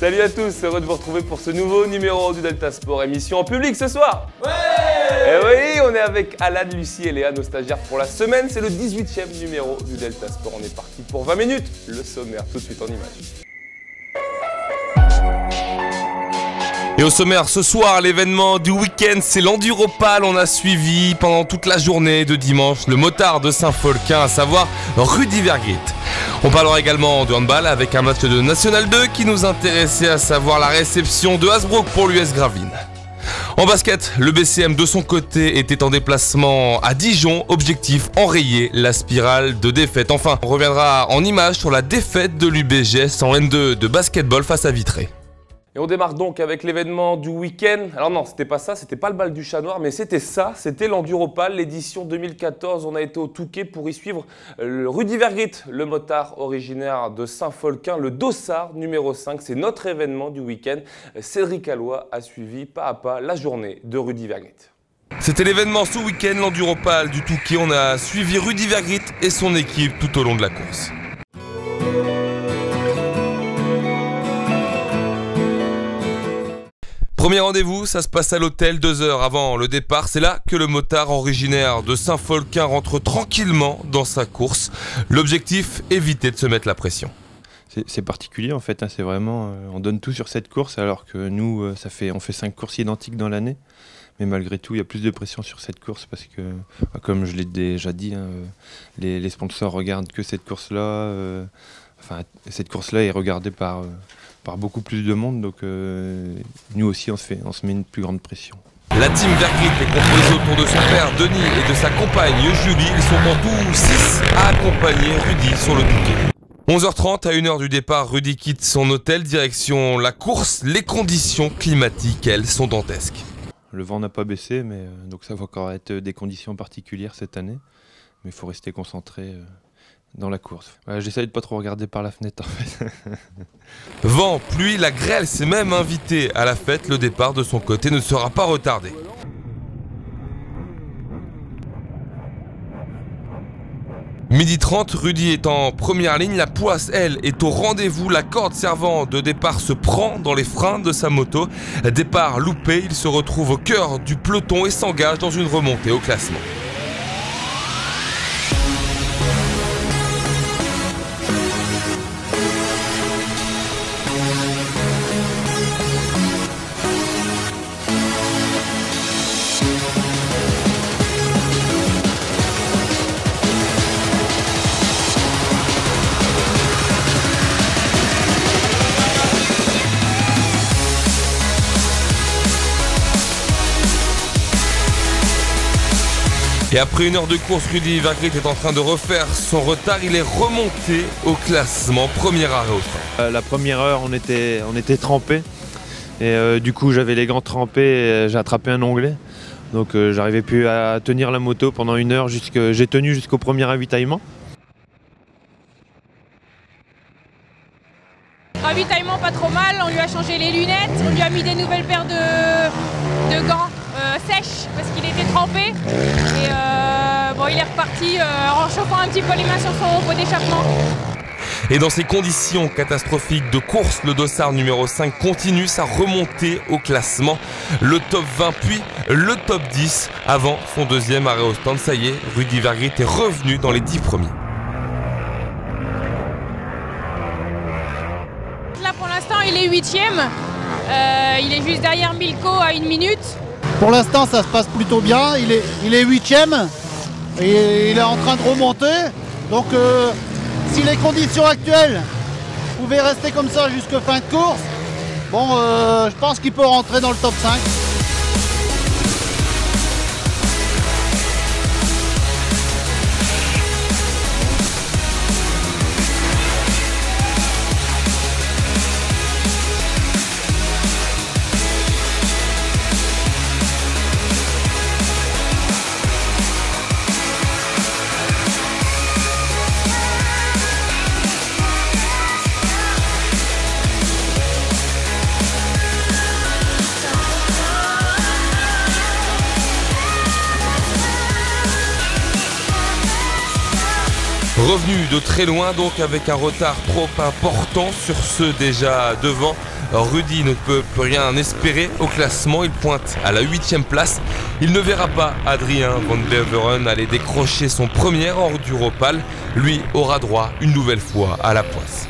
Salut à tous, heureux de vous retrouver pour ce nouveau numéro du Delta Sport, émission en public ce soir. Ouais. Et oui, on est avec Alan, Lucie et Léa, nos stagiaires pour la semaine. C'est le 18e numéro du Delta Sport. On est parti pour 20 minutes. Le sommaire tout de suite en images. Et au sommaire ce soir, l'événement du week-end, c'est l'Enduropal. On a suivi pendant toute la journée de dimanche le motard de Saint-Folquin, à savoir Rudy Vergrit. On parlera également de handball avec un match de National 2 qui nous intéressait, à savoir la réception de Hasbrook pour l'US Gravelines. En basket, le BCM de son côté était en déplacement à Dijon, objectif enrayer la spirale de défaite. Enfin, on reviendra en images sur la défaite de l'UBGS en N2 de basketball face à Vitré. Et on démarre donc avec l'événement du week-end. Alors non, c'était pas ça, c'était pas le bal du chat noir, mais c'était ça, c'était l'Enduropal, l'édition 2014. On a été au Touquet pour y suivre le Rudy Vergrit, le motard originaire de Saint-Folquin, le dossard numéro 5. C'est notre événement du week-end. Cédric Alloy a suivi pas à pas la journée de Rudy Vergrit. C'était l'événement ce week-end, l'Enduropal du Touquet. On a suivi Rudy Vergrit et son équipe tout au long de la course. Premier rendez-vous, ça se passe à l'hôtel 2 heures avant le départ. C'est là que le motard originaire de Saint-Folquin rentre tranquillement dans sa course. L'objectif, éviter de se mettre la pression. C'est particulier en fait, hein, c'est vraiment, on donne tout sur cette course alors que nous, on fait 5 courses identiques dans l'année. Mais malgré tout, il y a plus de pression sur cette course parce que, comme je l'ai déjà dit, hein, les sponsors regardent que cette course-là. Cette course-là est regardée par beaucoup plus de monde, donc nous aussi on se met une plus grande pression. La team Vergrit est composée autour de son père Denis et de sa compagne Julie. Ils sont en tout 6 à accompagner Rudy sur le Touquet. 11h30, à 1h du départ, Rudy quitte son hôtel, direction la course. Les conditions climatiques, elles, sont dantesques. Le vent n'a pas baissé, mais donc ça va encore être des conditions particulières cette année. Mais il faut rester concentré dans la course. J'essaye de pas trop regarder par la fenêtre en fait. Vent, pluie, la grêle s'est même invitée à la fête. Le départ de son côté ne sera pas retardé. Midi 30, Rudy est en première ligne. La poisse, elle, est au rendez-vous. La corde servant de départ se prend dans les freins de sa moto. Départ loupé, il se retrouve au cœur du peloton et s'engage dans une remontée au classement. Et après 1 heure de course, Rudy Vergrit est en train de refaire son retard. Il est remonté au classement. Premier arrêt au frein. La première heure, on était trempés. Et du coup, j'avais les gants trempés et j'ai attrapé un onglet. Donc j'arrivais plus à tenir la moto pendant 1 heure. J'ai tenu jusqu'au premier ravitaillement. Ravitaillement pas trop mal, on lui a changé les lunettes, on lui a mis des nouvelles paires de gants sèches parce qu'il était trempé. Et il est reparti en chauffant un petit peu les mains sur son pot d'échappement. Et dans ces conditions catastrophiques de course, le dossard numéro 5 continue sa remontée au classement. Le top 20 puis le top 10 avant son deuxième arrêt au stand. Ça y est, Rudy Vergrit est revenu dans les 10 premiers. Là pour l'instant il est 8e, il est juste derrière Milko à 1 minute. Pour l'instant ça se passe plutôt bien, il est 8e et il est en train de remonter. Donc si les conditions actuelles pouvaient rester comme ça jusqu'à fin de course, je pense qu'il peut rentrer dans le top 5. Revenu de très loin, donc avec un retard trop important sur ceux déjà devant. Rudy ne peut plus rien espérer au classement, il pointe à la 8e place. Il ne verra pas Adrien Van Beveren aller décrocher son premier Enduropal. Lui aura droit une nouvelle fois à la poisse.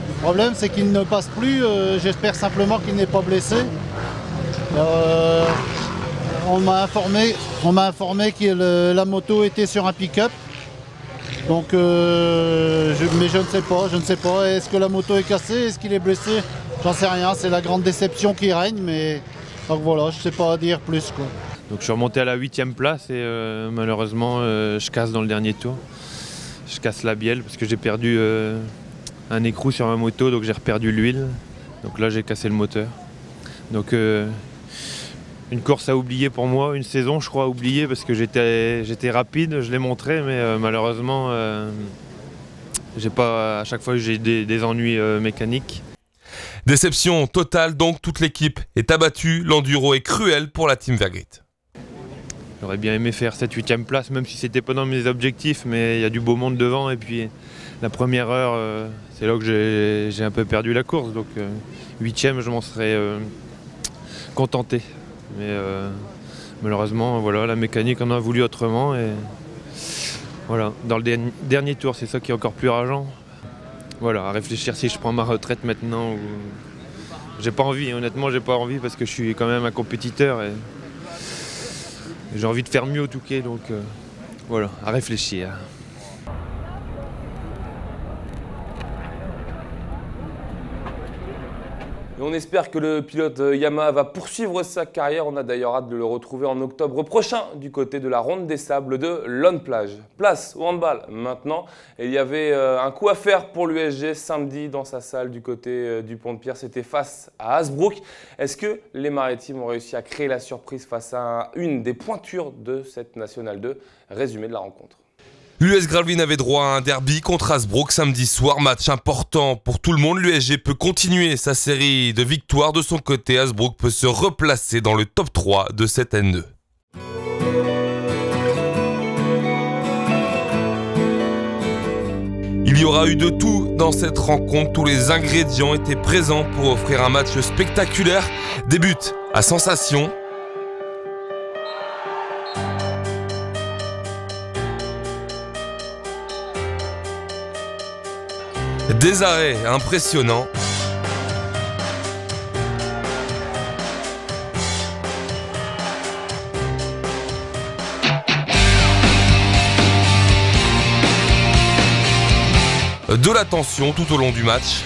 Le problème, c'est qu'il ne passe plus. J'espère simplement qu'il n'est pas blessé. On m'a informé que la moto était sur un pick-up. Donc, mais je ne sais pas. Est-ce que la moto est cassée? Est-ce qu'il est blessé? J'en sais rien. C'est la grande déception qui règne. Mais donc voilà, je ne sais pas dire plus, quoi. Donc je suis remonté à la 8e place et malheureusement je casse dans le dernier tour. Je casse la bielle parce que j'ai perdu un écrou sur ma moto, donc j'ai reperdu l'huile. Donc là j'ai cassé le moteur. Donc une course à oublier pour moi, une saison je crois à oublier parce que j'étais rapide, je l'ai montré, mais malheureusement à chaque fois j'ai des ennuis mécaniques. Déception totale donc, toute l'équipe est abattue, l'enduro est cruel pour la Team Vergrit. J'aurais bien aimé faire cette 8e place, même si c'était pas dans mes objectifs, mais il y a du beau monde devant et puis la première heure, c'est là que j'ai un peu perdu la course, donc 8e je m'en serais contenté. Mais malheureusement, voilà, la mécanique en a voulu autrement et voilà, dans le dernier tour, c'est ça qui est encore plus rageant. Voilà, à réfléchir si je prends ma retraite maintenant ou... J'ai pas envie, honnêtement j'ai pas envie parce que je suis quand même un compétiteur et j'ai envie de faire mieux au Touquet, donc voilà, à réfléchir. Et on espère que le pilote Yamaha va poursuivre sa carrière. On a d'ailleurs hâte de le retrouver en octobre prochain du côté de la Ronde des Sables de Lonne-Plage. Place au handball maintenant. Et il y avait un coup à faire pour l'USG samedi dans sa salle du côté du Pont-de-Pierre. C'était face à Hasbrook. Est-ce que les Maritimes ont réussi à créer la surprise face à une des pointures de cette Nationale 2? Résumé de la rencontre. L'US Gravelines avait droit à un derby contre Hasbrook samedi soir, match important pour tout le monde. L'USG peut continuer sa série de victoires. De son côté, Hasbrook peut se replacer dans le top 3 de cette N2. Il y aura eu de tout dans cette rencontre. Tous les ingrédients étaient présents pour offrir un match spectaculaire. Des buts à sensation. Des arrêts impressionnants. De la tension tout au long du match.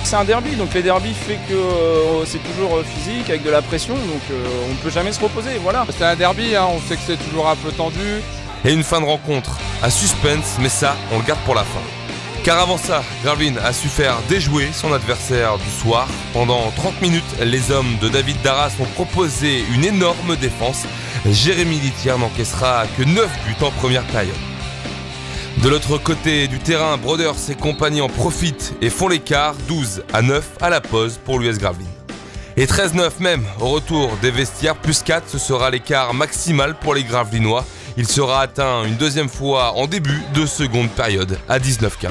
C'est un derby, donc les derbys fait que c'est toujours physique, avec de la pression, donc on ne peut jamais se reposer, voilà. C'est un derby, hein, on sait que c'est toujours un peu tendu. Et une fin de rencontre à suspense, mais ça, on le garde pour la fin. Car avant ça, Gravelines a su faire déjouer son adversaire du soir. Pendant 30 minutes, les hommes de David Darras ont proposé une énorme défense. Jérémy Litière n'encaissera que 9 buts en première période. De l'autre côté du terrain, Broders et compagnie en profitent et font l'écart, 12-9 à la pause pour l'US Gravelines. Et 13-9 même au retour des vestiaires, plus 4, ce sera l'écart maximal pour les Gravelinois. Il sera atteint une deuxième fois en début de seconde période à 19-15.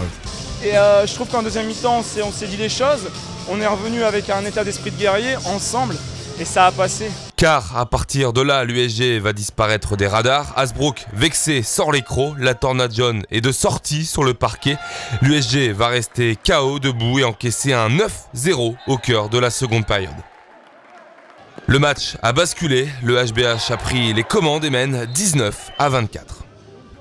Et je trouve qu'en deuxième mi-temps, on s'est dit les choses. On est revenu avec un état d'esprit de guerrier, ensemble, et ça a passé. Car à partir de là, l'USG va disparaître des radars. Hasbrook, vexé, sort les crocs. La Tornade Jaune est de sortie sur le parquet. L'USG va rester KO debout et encaisser un 9-0 au cœur de la seconde période. Le match a basculé, le HBH a pris les commandes et mène 19-24.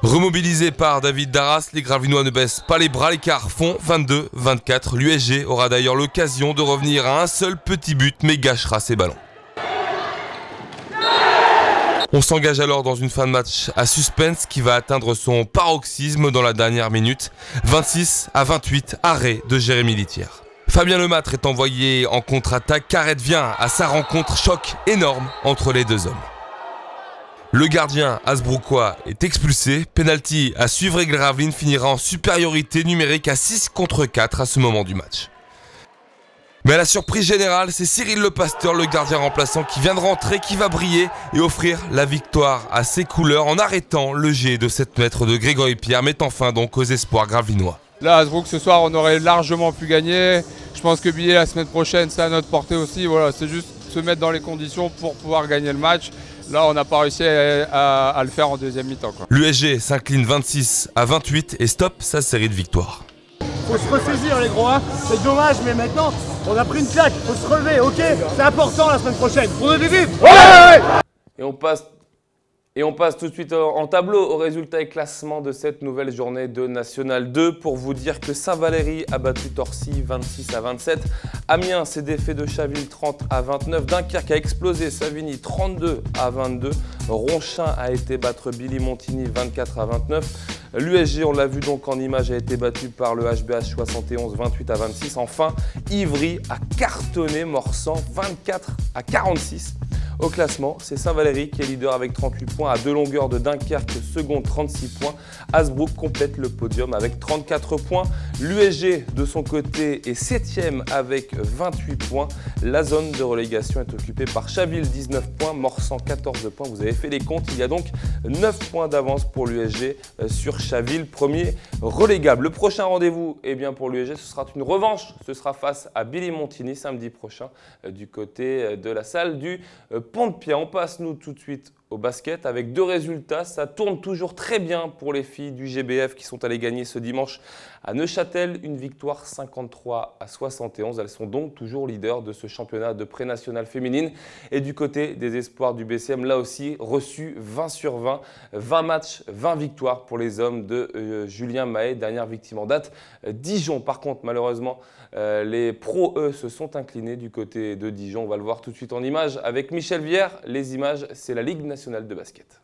Remobilisé par David Darras, les Gravelinois ne baissent pas les bras, l'écart font 22-24. L'USG aura d'ailleurs l'occasion de revenir à un seul petit but mais gâchera ses ballons. On s'engage alors dans une fin de match à suspense qui va atteindre son paroxysme dans la dernière minute. 26-28, arrêt de Jérémy Litière. Fabien Lemâtre est envoyé en contre-attaque car vient à sa rencontre, choc énorme entre les deux hommes. Le gardien hasbroukois est expulsé, penalty à suivre et Gravelines finira en supériorité numérique à 6 contre 4 à ce moment du match. Mais à la surprise générale, c'est Cyril Le Pasteur, le gardien remplaçant, qui vient de rentrer, qui va briller et offrir la victoire à ses couleurs en arrêtant le jet de 7 mètres de Grégory Pierre, mettant fin donc aux espoirs gravinois. Là, à Sbrook, ce soir, on aurait largement pu gagner. Je pense que Billet, la semaine prochaine, c'est à notre portée aussi. Voilà, c'est juste se mettre dans les conditions pour pouvoir gagner le match. Là, on n'a pas réussi à le faire en deuxième mi-temps. L'USG s'incline 26-28 et stoppe sa série de victoires. Faut se ressaisir les gros, hein. C'est dommage, mais maintenant on a pris une claque, faut se relever, ok. C'est important la semaine prochaine. Pour nous vivre. Ouais. Et on passe tout de suite en tableau aux résultats et classements de cette nouvelle journée de National 2 pour vous dire que Saint-Valery a battu Torcy 26-27, Amiens s'est défait de Chaville 30-29, Dunkerque a explosé Savigny 32-22, Ronchin a été battre Billy Montigny 24-29, l'USG, on l'a vu donc en image, a été battu par le HBH 71-28-26, enfin Ivry a cartonné Morsan 24-46. Au classement, c'est Saint-Valery qui est leader avec 38 points à 2 longueurs de Dunkerque, second 36 points. Sbrook complète le podium avec 34 points. L'USG de son côté est 7e avec 28 points. La zone de relégation est occupée par Chaville 19 points, Morsan 14 points. Vous avez fait les comptes, il y a donc 9 points d'avance pour l'USG sur Chaville, premier relégable. Le prochain rendez-vous pour l'USG, ce sera une revanche. Ce sera face à Billy Montigny samedi prochain du côté de la salle du Pont-de-Pierre. On passe nous tout de suite au basket avec 2 résultats. Ça tourne toujours très bien pour les filles du GBF qui sont allées gagner ce dimanche à Neuchâtel. Une victoire 53-71. Elles sont donc toujours leaders de ce championnat de pré-national féminine. Et du côté des espoirs du BCM, là aussi, reçu 20 sur 20. 20 matchs, 20 victoires pour les hommes de Julien Mahé, dernière victime en date. Dijon, par contre, malheureusement, les pros, eux, se sont inclinés du côté de Dijon. On va le voir tout de suite en image avec Michel Vière. Les images, c'est la Ligue nationale de basket.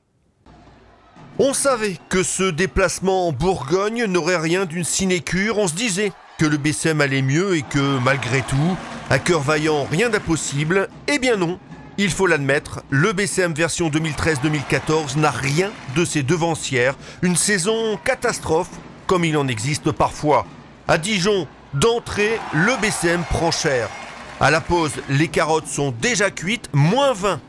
On savait que ce déplacement en Bourgogne n'aurait rien d'une sinécure. On se disait que le BCM allait mieux et que malgré tout, à cœur vaillant, rien d'impossible. Eh bien non, il faut l'admettre, le BCM version 2013-2014 n'a rien de ses devancières. Une saison catastrophe, comme il en existe parfois. À Dijon, d'entrée, le BCM prend cher. À la pause, les carottes sont déjà cuites, moins 20.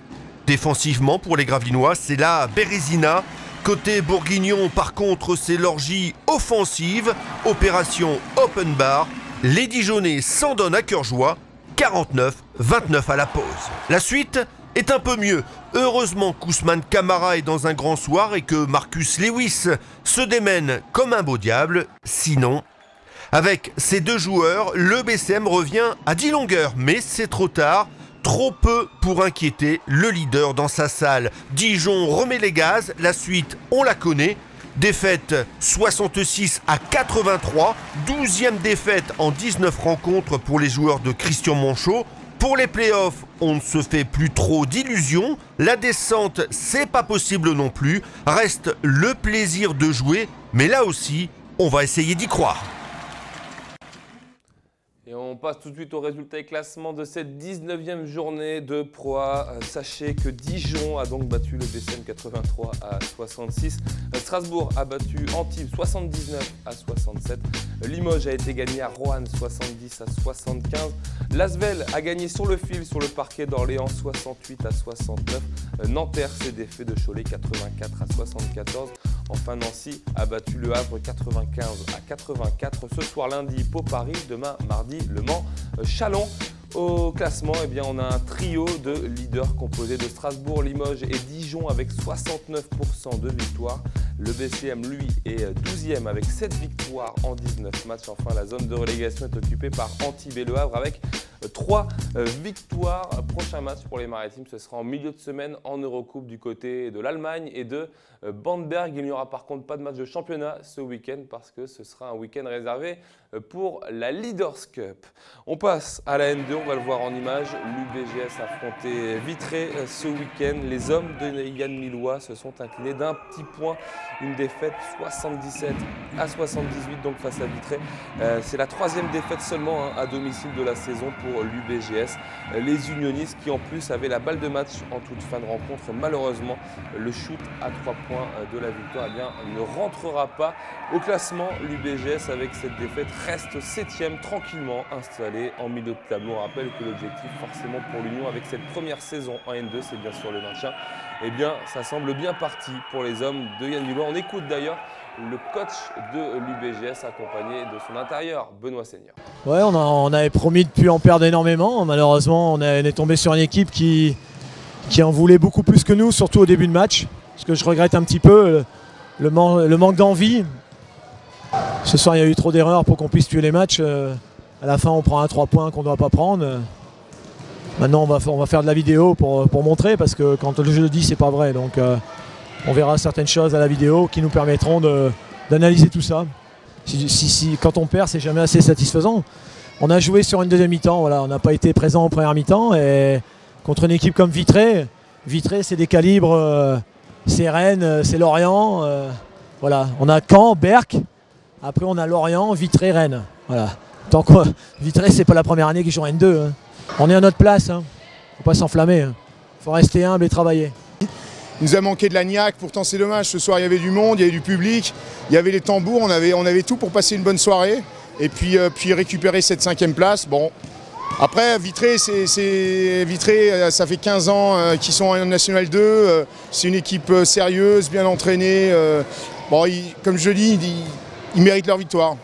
Défensivement, pour les Gravelinois, c'est la Bérésina. Côté bourguignon, par contre, c'est l'orgie offensive. Opération open bar. Les Dijonnais s'en donnent à cœur joie. 49-29 à la pause. La suite est un peu mieux. Heureusement qu'Ousmane Camara est dans un grand soir et que Marcus Lewis se démène comme un beau diable. Sinon, avec ces 2 joueurs, le BCM revient à 10 longueurs. Mais c'est trop tard. Trop peu pour inquiéter le leader dans sa salle. Dijon remet les gaz, la suite on la connaît. Défaite 66-83, 12e défaite en 19 rencontres pour les joueurs de Christian Monchot. Pour les playoffs, on ne se fait plus trop d'illusions. La descente, c'est pas possible non plus. Reste le plaisir de jouer, mais là aussi, on va essayer d'y croire. Et on passe tout de suite au résultat et classement de cette 19e journée de Pro A. Sachez que Dijon a donc battu le BCM 83-66. Strasbourg a battu Antibes 79-67. Limoges a été gagné à Roanne 70-75. L'Asvel a gagné sur le fil sur le parquet d'Orléans 68-69. Nanterre s'est défait de Cholet 84-74. Enfin, Nancy a battu Le Havre 95-84. Ce soir lundi, Pau Paris. Demain mardi, Le Mans Chalon. Au classement, on a un trio de leaders composé de Strasbourg, Limoges et Dijon avec 69% de victoires. Le BCM, lui, est 12e avec 7 victoires en 19 matchs. Enfin, la zone de relégation est occupée par Antibes et Le Havre avec 3 victoires. Prochain match pour les Maritimes, ce sera en milieu de semaine en Eurocoupe du côté de l'Allemagne et de Bamberg. Il n'y aura par contre pas de match de championnat ce week-end parce que ce sera un week-end réservé pour la Leaders Cup. On passe à la N2, on va le voir en image. L'UBGS a affronté Vitré ce week-end. Les hommes de Yann Millois se sont inclinés d'un petit point. Une défaite 77-78 donc face à Vitré. C'est la 3e défaite seulement à domicile de la saison pour l'UBGS. Les unionistes qui en plus avaient la balle de match en toute fin de rencontre. Malheureusement, le shoot à 3 points de la victoire ne rentrera pas au classement. L'UBGS avec cette défaite reste 7e tranquillement installé en milieu de tableau. On rappelle que l'objectif forcément pour l'Union avec cette première saison en N2, c'est bien sûr le maintien. Eh bien, ça semble bien parti pour les hommes de Yann Villois. On écoute d'ailleurs le coach de l'UBGS accompagné de son intérieur, Benoît Seigneur. Ouais, on avait promis de ne plus en perdre énormément. Malheureusement, on est tombé sur une équipe qui en voulait beaucoup plus que nous, surtout au début de match. Ce que je regrette un petit peu, le manque d'envie. Ce soir, il y a eu trop d'erreurs pour qu'on puisse tuer les matchs. À la fin, on prend un 3 points qu'on ne doit pas prendre. Maintenant, on va faire de la vidéo pour montrer, parce que quand je le dis, c'est pas vrai. Donc, on verra certaines choses à la vidéo qui nous permettront d'analyser tout ça. Quand on perd, c'est jamais assez satisfaisant. On a joué sur une deuxième mi-temps, voilà, on n'a pas été présent en première mi-temps. Et contre une équipe comme Vitré, c'est des calibres, c'est Rennes, c'est Lorient. Voilà, on a Caen, Berck, après on a Lorient, Vitré, Rennes. Voilà. Tant que Vitré, c'est pas la première année qu'ils jouent en N2. Hein. On est à notre place, hein. Faut pas s'enflammer. Hein. Faut rester humble et travailler. Il nous a manqué de la niaque, pourtant c'est dommage. Ce soir il y avait du monde, il y avait du public, il y avait les tambours, on avait tout pour passer une bonne soirée. Et puis récupérer cette 5e place. Bon. Après Vitré, Vitré, ça fait 15 ans qu'ils sont en National 2. C'est une équipe sérieuse, bien entraînée. Bon, comme je dis, ils méritent leur victoire.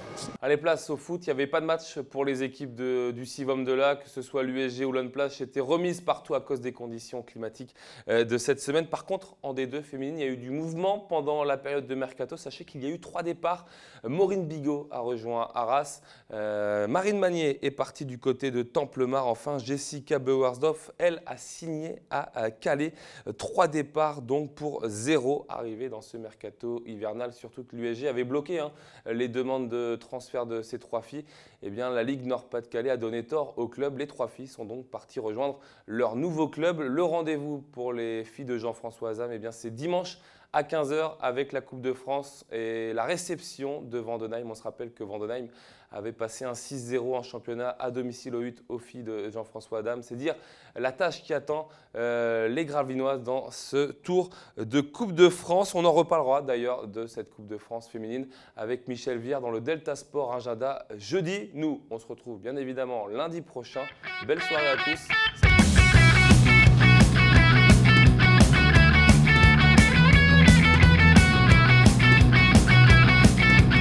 Allez, place au foot. Il n'y avait pas de match pour les équipes du Sivom de là, que ce soit l'USG ou l'Unplage, était remise partout à cause des conditions climatiques de cette semaine. Par contre, en D2 féminine, il y a eu du mouvement pendant la période de mercato. Sachez qu'il y a eu 3 départs. Maureen Bigot a rejoint Arras. Marine Magnier est partie du côté de Templemar. Enfin, Jessica Bewersdorf, elle, a signé à Calais. 3 départs donc pour 0 arrivés dans ce mercato hivernal. Surtout que l'USG avait bloqué les demandes de transfert de ces 3 filles. Eh bien, la Ligue Nord-Pas-de-Calais a donné tort au club. Les 3 filles sont donc parties rejoindre leur nouveau club. Le rendez-vous pour les filles de Jean-François Azam, eh bien, c'est dimanche à 15 h avec la Coupe de France et la réception de Vendenheim. On se rappelle que Vendenheim avait passé un 6-0 en championnat à domicile au 8 aux filles de Jean-François Adam. C'est dire la tâche qui attend les Gravinoises dans ce tour de Coupe de France. On en reparlera d'ailleurs de cette Coupe de France féminine avec Michel Viard dans le Delta Sport agenda jeudi. Nous, on se retrouve bien évidemment lundi prochain. Belle soirée à tous. Salut.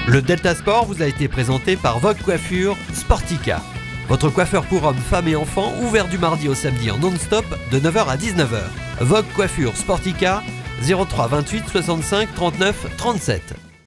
Le Delta Sport vous a été présenté par Vogue Coiffure Sportica. Votre coiffeur pour hommes, femmes et enfants, ouvert du mardi au samedi en non-stop de 9 h à 19 h. Vogue Coiffure Sportica, 03 28 65 39 37.